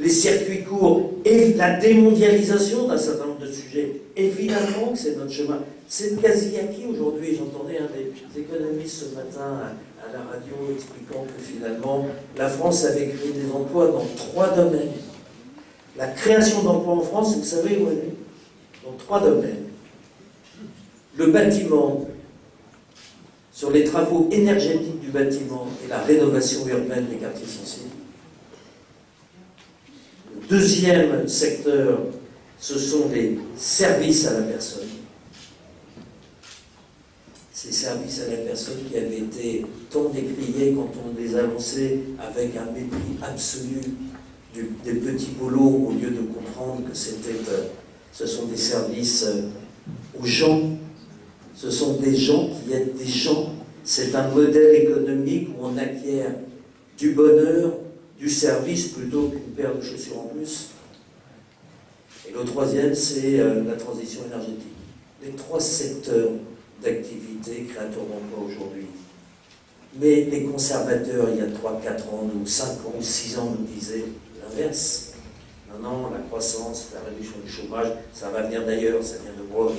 les circuits courts et la démondialisation d'un certain nombre de sujets. Évidemment que c'est notre chemin. C'est quasi acquis aujourd'hui. J'entendais un des économistes ce matin à la radio expliquant que finalement, la France avait créé des emplois dans 3 domaines. La création d'emplois en France, vous savez où elle est? Dans 3 domaines. Le bâtiment, sur les travaux énergétiques du bâtiment et la rénovation urbaine des quartiers sensibles. Le deuxième secteur, ce sont les services à la personne. Ces services à la personne qui avaient été tant décriés quand on les annonçait avec un mépris absolu des petits boulots, au lieu de comprendre que ce sont des services aux gens. Ce sont des gens qui aident des gens. C'est un modèle économique où on acquiert du bonheur, du service, plutôt qu'une paire de chaussures en plus. Et le troisième, c'est la transition énergétique. Les 3 secteurs d'activité créateurs d'emplois aujourd'hui. Mais les conservateurs, il y a 3, 4 ans, ou 5 ans, ou 6 ans, nous disaient l'inverse. Non, la croissance, la réduction du chômage, ça va venir d'ailleurs, ça vient de Brown.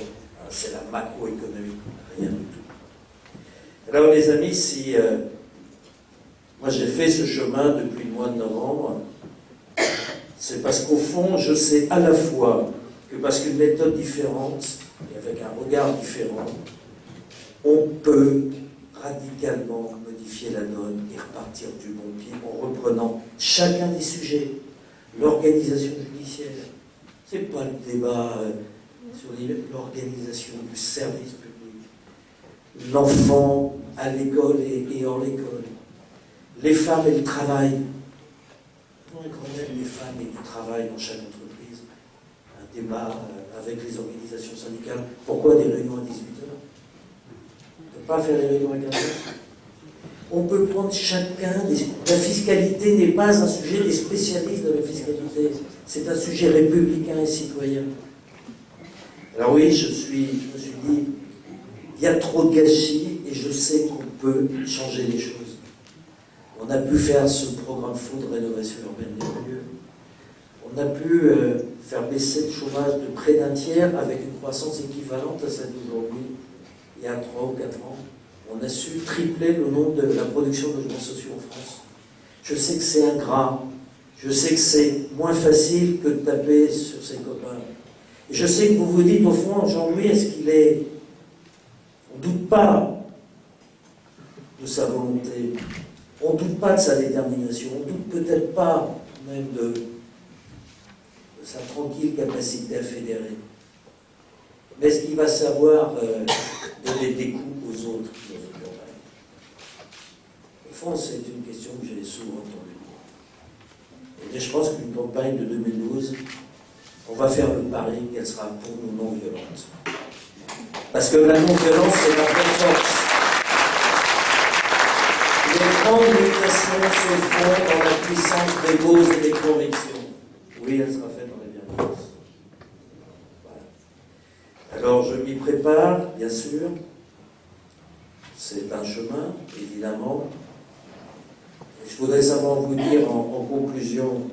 C'est la macroéconomie, rien du tout. Alors les amis, si moi j'ai fait ce chemin depuis le mois de novembre, c'est parce qu'au fond, je sais à la fois que parce qu'une méthode différente, et avec un regard différent, on peut radicalement modifier la donne et repartir du bon pied en reprenant chacun des sujets. L'organisation judiciaire, c'est pas le débat sur l'organisation du service public, l'enfant à l'école et hors l'école, les femmes et le travail. On connaît les femmes et du travail dans chaque entreprise. Un débat avec les organisations syndicales. Pourquoi des réunions à 18h? On ne peut pas faire des réunions à 15h. On peut prendre chacun. La fiscalité n'est pas un sujet des spécialistes de la fiscalité. C'est un sujet républicain et citoyen. Alors oui, je me suis dit, il y a trop de gâchis et je sais qu'on peut changer les choses. On a pu faire ce programme fou de rénovation urbaine des lieux. On a pu faire baisser le chômage de près d'un tiers avec une croissance équivalente à celle d'aujourd'hui, il y a 3 ou 4 ans. On a su tripler le nombre de la production de logements sociaux en France. Je sais que c'est ingrat, je sais que c'est moins facile que de taper sur ses copains. Et je sais que vous vous dites, au fond, Jean-Louis, est-ce qu'il est... On ne doute pas de sa volonté, on ne doute pas de sa détermination, on ne doute peut-être pas même de sa tranquille capacité à fédérer. Mais est-ce qu'il va savoir donner des coups aux autres dans une campagne? Au fond, c'est une question que j'ai souvent entendue. Et je pense qu'une campagne de 2012, on va faire le pari qu'elle sera pour nous non violente. Parce que la non-violence, c'est la vraie force. Les grandes mutations se font dans la puissance des causes et des convictions. Oui, elle sera faite dans la bienveillance. Voilà. Alors, je m'y prépare, bien sûr. C'est un chemin, évidemment. Et je voudrais simplement vous dire en conclusion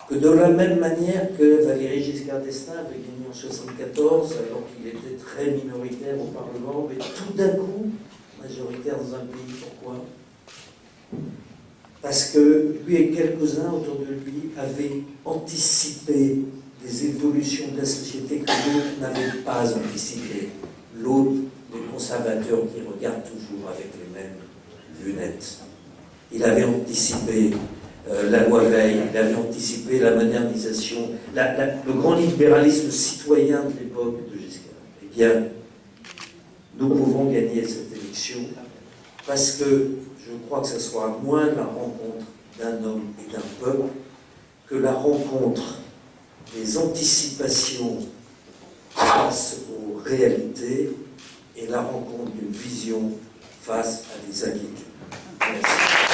que de la même manière que Valéry Giscard d'Estaing avait gagné en 1974, alors qu'il était très minoritaire au Parlement, mais tout d'un coup, majoritaire dans un pays. Pourquoi? Parce que lui et quelques-uns autour de lui avaient anticipé des évolutions de la société que l'autre n'avait pas anticipées. L'autre, les conservateurs qui regardent toujours avec les mêmes lunettes. Il avait anticipé la loi Veil, il avait anticipé la modernisation, le grand libéralisme citoyen de l'époque de Giscard. Eh bien, nous pouvons gagner cette élection parce que je crois que ce sera moins la rencontre d'un homme et d'un peuple que la rencontre des anticipations face aux réalités et la rencontre d'une vision face à des inquiétudes. Merci.